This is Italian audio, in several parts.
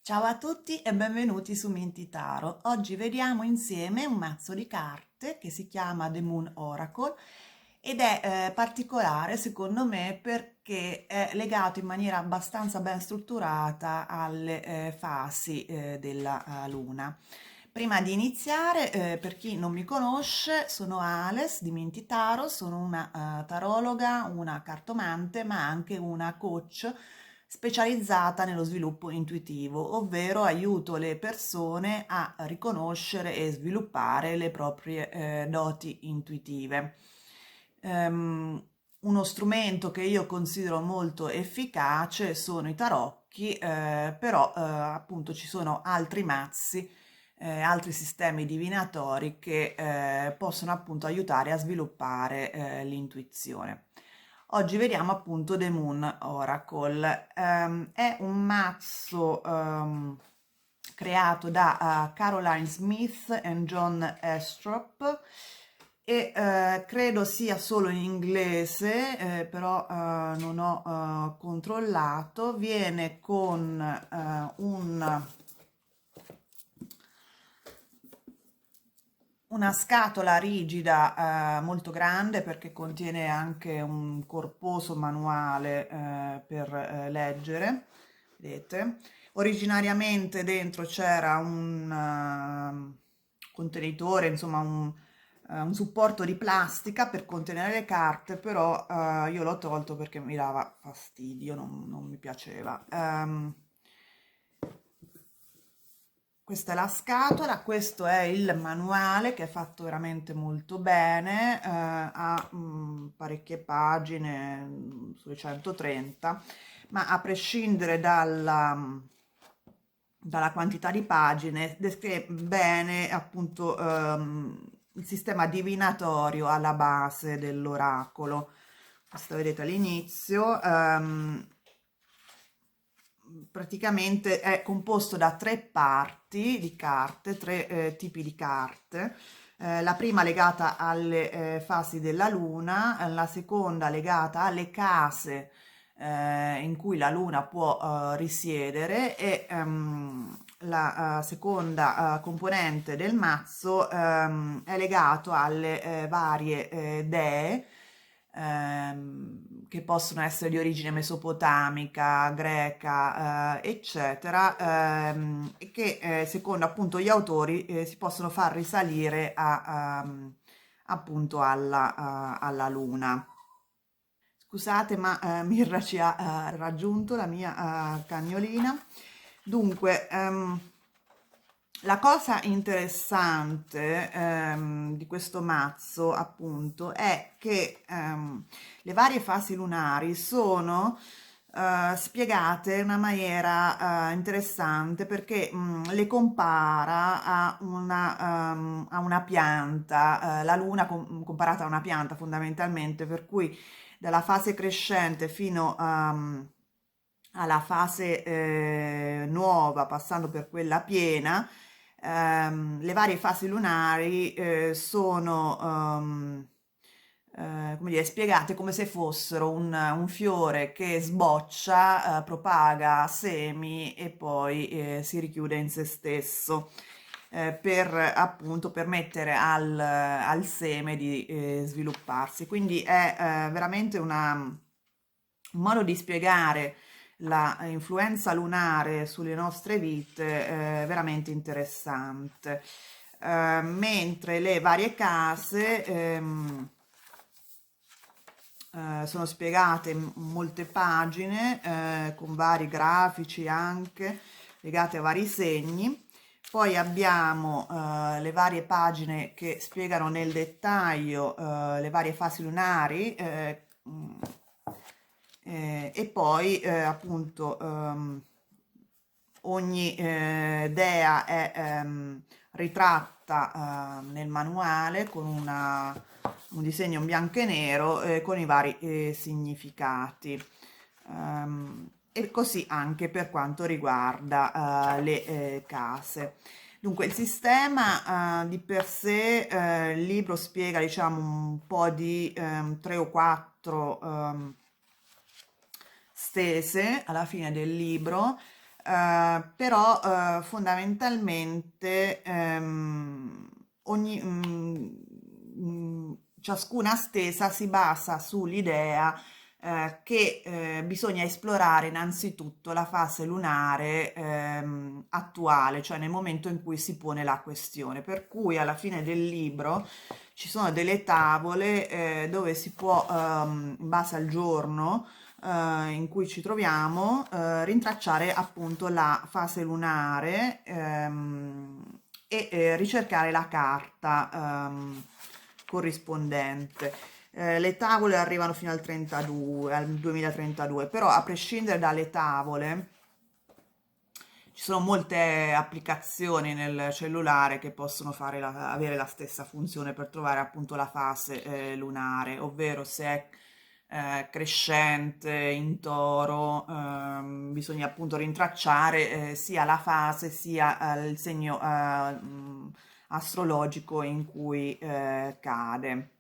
Ciao a tutti e benvenuti su Minty Tarot. Oggi vediamo insieme un mazzo di carte che si chiama The Moon Oracle ed è particolare secondo me perché è legato in maniera abbastanza ben strutturata alle fasi della luna. Prima di iniziare, per chi non mi conosce, sono Ales di Minty Tarot, sono una tarologa, una cartomante, ma anche una coach specializzata nello sviluppo intuitivo, ovvero aiuto le persone a riconoscere e sviluppare le proprie doti intuitive. Uno strumento che io considero molto efficace sono i tarocchi, però appunto ci sono altri mazzi, altri sistemi divinatori che possono appunto aiutare a sviluppare l'intuizione. Oggi vediamo appunto The Moon Oracle. È un mazzo creato da Caroline Smith e John Estrop e credo sia solo in inglese, però non ho controllato. Viene con una scatola rigida molto grande perché contiene anche un corposo manuale per leggere, vedete. Originariamente dentro c'era un contenitore, insomma un supporto di plastica per contenere le carte, però io l'ho tolto perché mi dava fastidio, non mi piaceva. Questa è la scatola, questo è il manuale che è fatto veramente molto bene, ha parecchie pagine, sulle 130, ma a prescindere dalla quantità di pagine, descrive bene appunto il sistema divinatorio alla base dell'oracolo. Questo vedete all'inizio. Praticamente è composto da tre parti di carte, tre tipi di carte. La prima legata alle fasi della luna, la seconda legata alle case in cui la luna può risiedere e la seconda componente del mazzo è legato alle varie dee che possono essere di origine mesopotamica, greca, eccetera, e che secondo appunto gli autori si possono far risalire appunto alla luna. Scusate, ma Mirra ci ha raggiunto, la mia cagnolina. Dunque, la cosa interessante di questo mazzo, appunto, è che le varie fasi lunari sono spiegate in una maniera interessante perché le compara a una pianta, la luna comparata a una pianta fondamentalmente, per cui dalla fase crescente fino alla fase nuova, passando per quella piena, le varie fasi lunari sono come dire, spiegate come se fossero un fiore che sboccia, propaga semi e poi si richiude in se stesso. Per appunto permettere al seme di svilupparsi. Quindi è veramente un modo di spiegare la influenza lunare sulle nostre vite veramente interessante. Mentre le varie case sono spiegate in molte pagine con vari grafici anche legati a vari segni. Poi abbiamo le varie pagine che spiegano nel dettaglio le varie fasi lunari e poi appunto ogni dea è ritratta nel manuale con un disegno in bianco e nero con i vari significati. E così anche per quanto riguarda le case. Dunque, il sistema di per sé, il libro spiega, diciamo, un po' di 3 o 4 stese alla fine del libro, però fondamentalmente ciascuna stesa si basa sull'idea che bisogna esplorare innanzitutto la fase lunare attuale, cioè nel momento in cui si pone la questione. Per cui alla fine del libro ci sono delle tavole dove si può, in base al giorno in cui ci troviamo, rintracciare appunto la fase lunare e ricercare la carta corrispondente. Le tavole arrivano fino al 32, al 2032, però a prescindere dalle tavole ci sono molte applicazioni nel cellulare che possono avere la stessa funzione per trovare appunto la fase lunare, ovvero se è crescente in toro, bisogna appunto rintracciare sia la fase sia il segno astrologico in cui cade.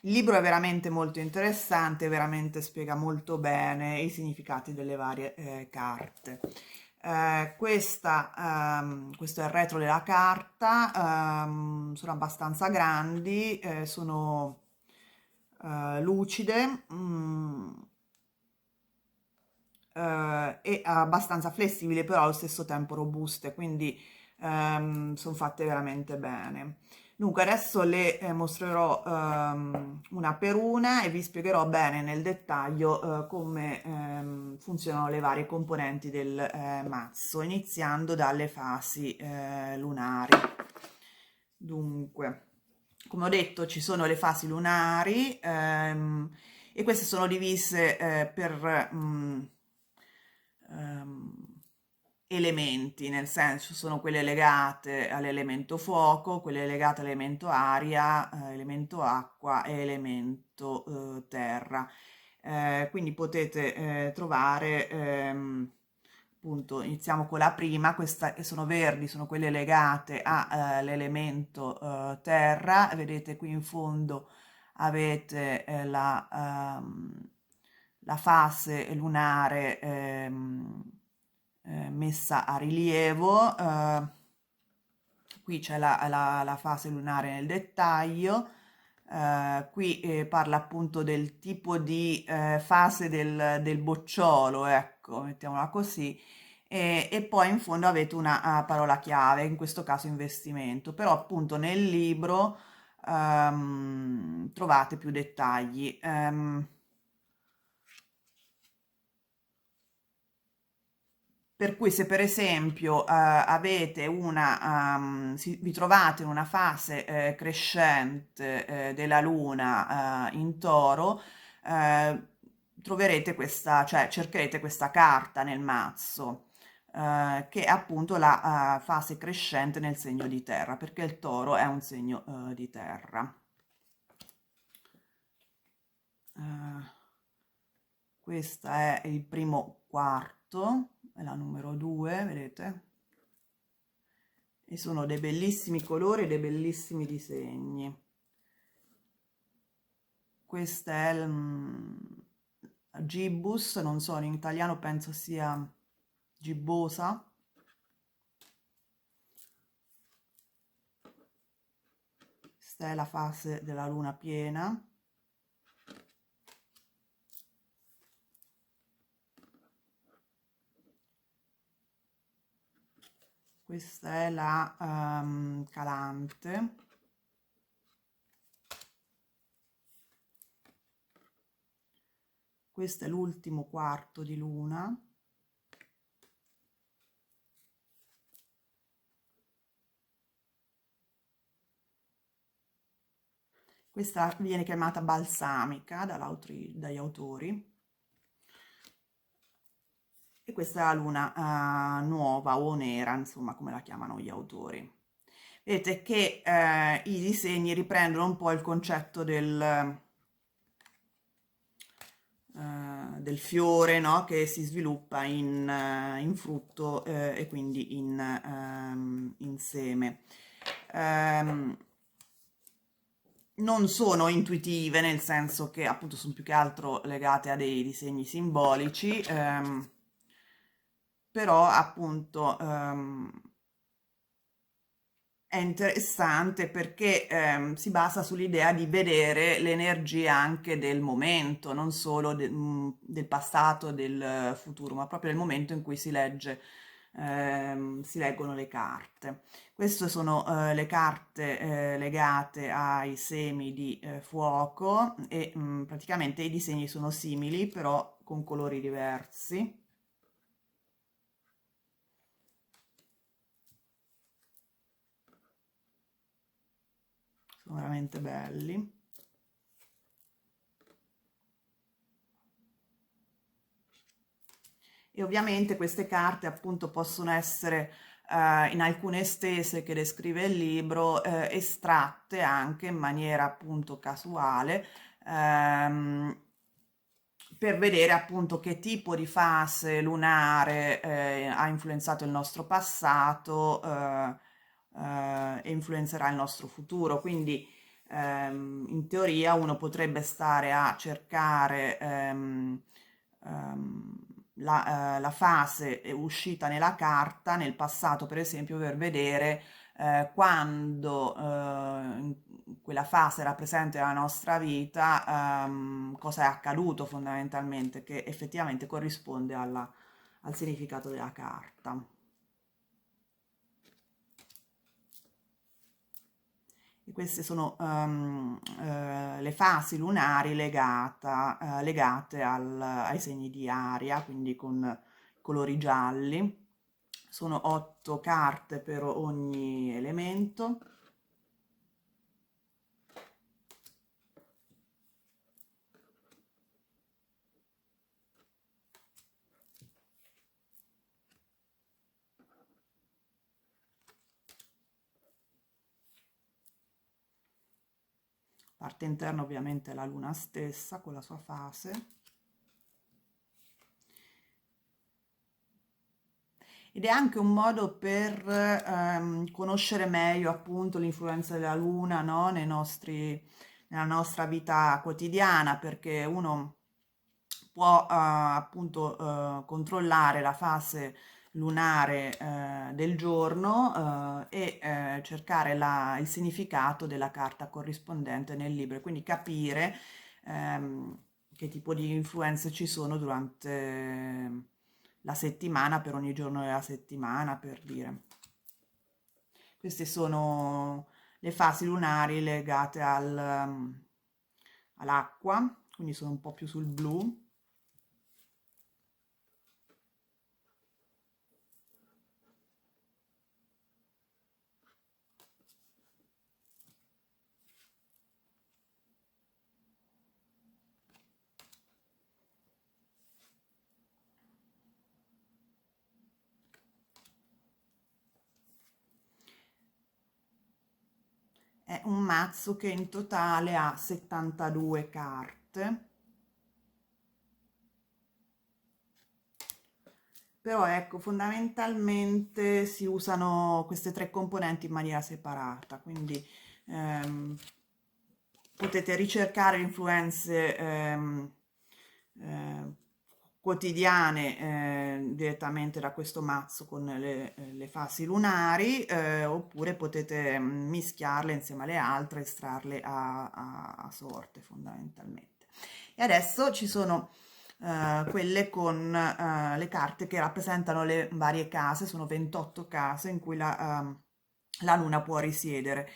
Il libro è veramente molto interessante, veramente spiega molto bene i significati delle varie carte. Questo è il retro della carta, sono abbastanza grandi, sono lucide e abbastanza flessibili, però allo stesso tempo robuste, quindi sono fatte veramente bene. Dunque, adesso le mostrerò una per una e vi spiegherò bene nel dettaglio come funzionano le varie componenti del mazzo, iniziando dalle fasi lunari. Dunque, come ho detto, ci sono le fasi lunari e queste sono divise per elementi, nel senso sono quelle legate all'elemento fuoco, quelle legate all'elemento aria, elemento acqua e elemento terra. Quindi potete trovare, appunto, iniziamo con la prima, questa che sono verdi, sono quelle legate all'elemento terra, vedete qui in fondo avete la fase lunare messa a rilievo, qui c'è la fase lunare nel dettaglio, qui parla appunto del tipo di fase del bocciolo, ecco, mettiamola così, e poi in fondo avete una parola chiave, in questo caso investimento, però appunto nel libro trovate più dettagli. Per cui se per esempio vi trovate in una fase crescente della Luna in Toro, eh, troverete questa, cioè cercherete questa carta nel mazzo, che è appunto la fase crescente nel segno di terra, perché il Toro è un segno di terra. Questa è il primo quarto, è la numero 2, vedete? E sono dei bellissimi colori e dei bellissimi disegni. Questa è il gibbus, non so, in italiano penso sia gibbosa. Questa è la fase della luna piena. Questa è la calante. Questo è l'ultimo quarto di luna. Questa viene chiamata balsamica dagli autori. E questa è la luna nuova o nera, insomma, come la chiamano gli autori. Vedete che i disegni riprendono un po' il concetto del fiore, no? Che si sviluppa in frutto e quindi in seme. Non sono intuitive, nel senso che appunto sono più che altro legate a dei disegni simbolici. però appunto è interessante perché si basa sull'idea di vedere le energie anche del momento, non solo del passato, del futuro, ma proprio del momento in cui si leggono le carte. Queste sono le carte legate ai semi di fuoco e praticamente i disegni sono simili, però con colori diversi. Sono veramente belli. E ovviamente queste carte appunto possono essere in alcune stese che descrive il libro estratte anche in maniera appunto casuale ehm, per vedere appunto che tipo di fase lunare ha influenzato il nostro passato e influenzerà il nostro futuro. Quindi in teoria uno potrebbe stare a cercare ehm, la fase uscita nella carta, nel passato per esempio, per vedere quando quella fase era presente nella nostra vita, cosa è accaduto fondamentalmente, che effettivamente corrisponde al significato della carta. E queste sono le fasi lunari legate ai segni di aria, quindi con colori gialli. Sono 8 carte per ogni elemento. Parte interna ovviamente è la luna stessa con la sua fase. Ed è anche un modo per conoscere meglio appunto l'influenza della luna, no? Nella nostra vita quotidiana, perché uno può appunto controllare la fase lunare del giorno e cercare il significato della carta corrispondente nel libro e quindi capire ehm, che tipo di influenze ci sono durante la settimana, per ogni giorno della settimana, per dire. Queste sono le fasi lunari legate all'acqua, quindi sono un po' più sul blu. È un mazzo che in totale ha 72 carte, però ecco, fondamentalmente si usano queste tre componenti in maniera separata, quindi ehm, potete ricercare influenze eh, quotidiane direttamente da questo mazzo con le fasi lunari oppure potete mischiarle insieme alle altre, estrarle a sorte fondamentalmente. E adesso ci sono quelle con le carte che rappresentano le varie case, sono 28 case in cui la luna può risiedere.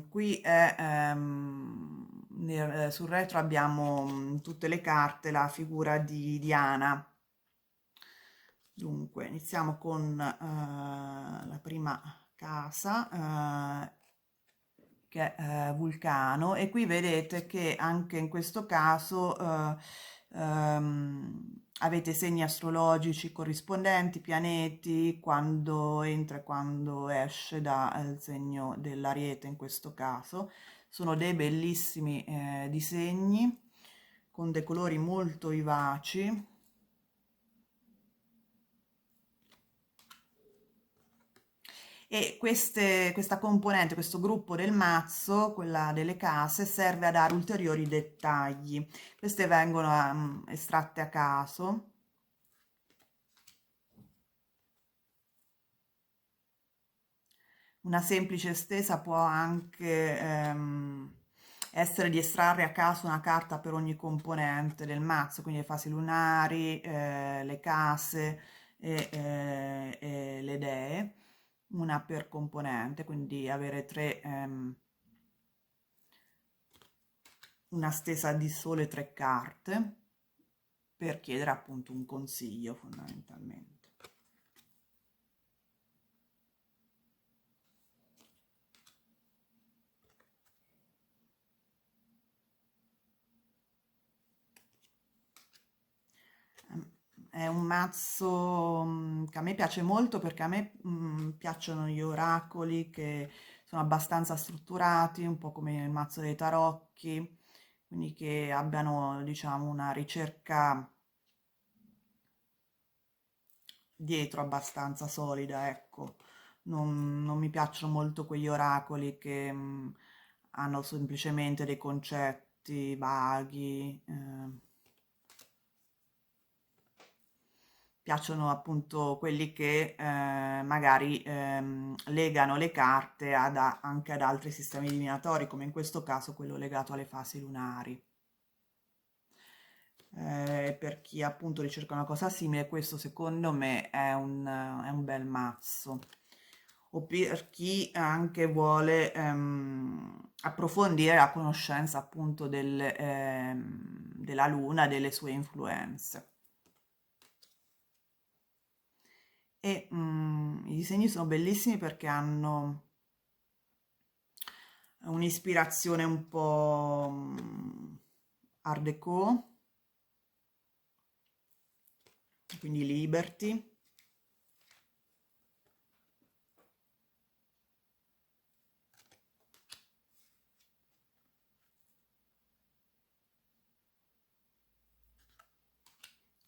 Qui sul retro abbiamo tutte le carte, la figura di Diana. Dunque, iniziamo con la prima casa, che è Vulcano, e qui vedete che anche in questo caso avete segni astrologici corrispondenti, pianeti, quando entra e quando esce dal segno dell'Ariete in questo caso. Sono dei bellissimi disegni con dei colori molto vivaci. E questa componente, questo gruppo del mazzo, quella delle case, serve a dare ulteriori dettagli. Queste vengono estratte a caso Una semplice stesa può anche essere di estrarre a caso una carta per ogni componente del mazzo, quindi le fasi lunari, le case e le dee, una per componente, quindi avere una stesa di sole 3 carte per chiedere appunto un consiglio fondamentalmente. È un mazzo che a me piace molto perché a me piacciono gli oracoli che sono abbastanza strutturati, un po' come il mazzo dei tarocchi, quindi che abbiano, diciamo, una ricerca dietro abbastanza solida, ecco. Non mi piacciono molto quegli oracoli che hanno semplicemente dei concetti vaghi. Piacciono appunto quelli che magari legano le carte anche ad altri sistemi divinatori, come in questo caso quello legato alle fasi lunari. Per chi appunto ricerca una cosa simile, questo secondo me è un bel mazzo. O per chi anche vuole approfondire la conoscenza appunto della luna, delle sue influenze. E i disegni sono bellissimi perché hanno un'ispirazione un po' Art Deco, quindi Liberty.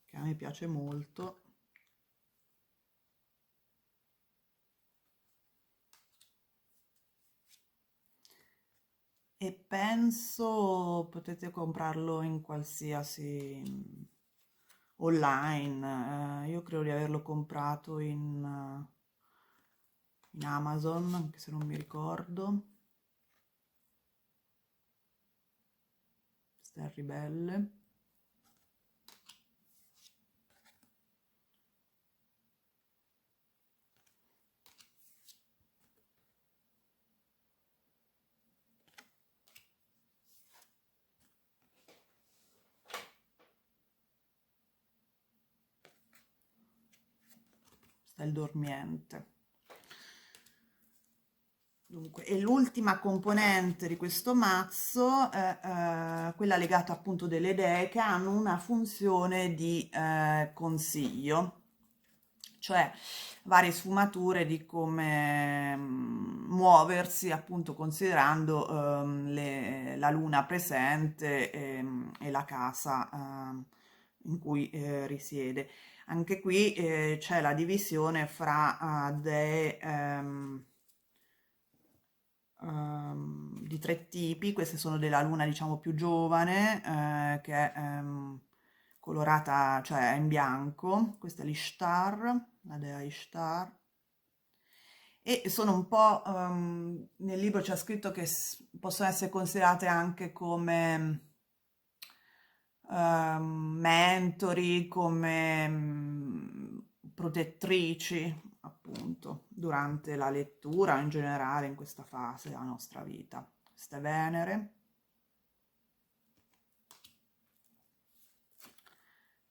Che a me piace molto. E penso potete comprarlo in qualsiasi online. Io credo di averlo comprato in Amazon, anche se non mi ricordo. Questa ribelle. Questa è il dormiente. Dunque, e l'ultima componente di questo mazzo è quella legata appunto delle dee che hanno una funzione di consiglio, cioè varie sfumature di come muoversi appunto considerando la luna presente e la casa in cui risiede. Anche qui c'è la divisione fra dee di 3 tipi. Queste sono della luna, diciamo, più giovane, che è colorata, cioè è in bianco. Questa è l'Ishtar, la dea Ishtar. E sono un po', nel libro c'è scritto che possono essere considerate anche come mentori, come protettrici, appunto, durante la lettura, in generale in questa fase della nostra vita. Questa è Venere,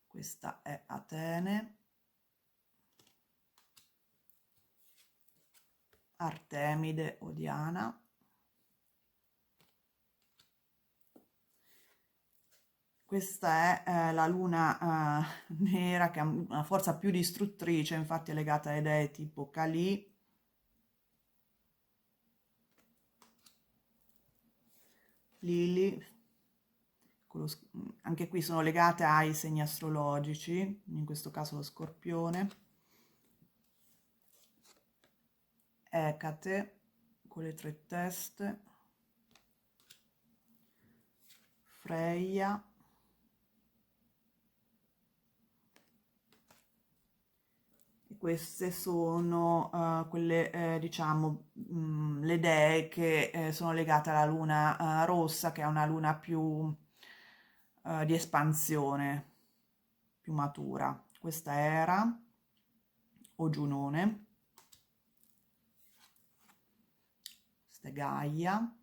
questa è Atene, Artemide o Diana. Questa è la luna nera che ha una forza più distruttrice, infatti è legata ai dei tipo Kali, Lili, anche qui sono legate ai segni astrologici, in questo caso lo Scorpione, Ecate con le 3 teste, Freya, e queste sono quelle, diciamo, le dee che sono legate alla luna rossa, che è una luna più di espansione, più matura. Questa era o Giunone, questa è Gaia,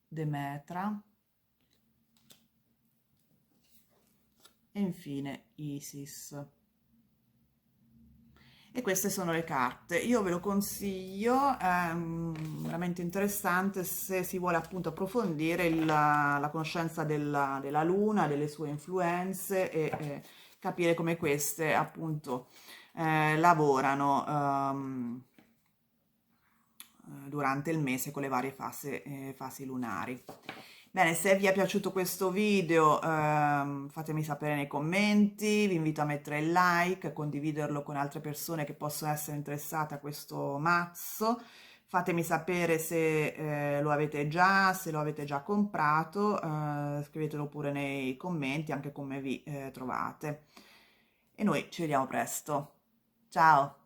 Demetra e infine Isis. E queste sono le carte. Io ve lo consiglio, è veramente interessante se si vuole appunto approfondire la conoscenza della Luna, delle sue influenze e capire come queste appunto lavorano durante il mese con le varie fasi lunari. Bene, se vi è piaciuto questo video fatemi sapere nei commenti, vi invito a mettere il like, condividerlo con altre persone che possono essere interessate a questo mazzo, fatemi sapere se lo avete già, se lo avete già comprato, scrivetelo pure nei commenti anche come vi trovate. E noi ci vediamo presto. Ciao!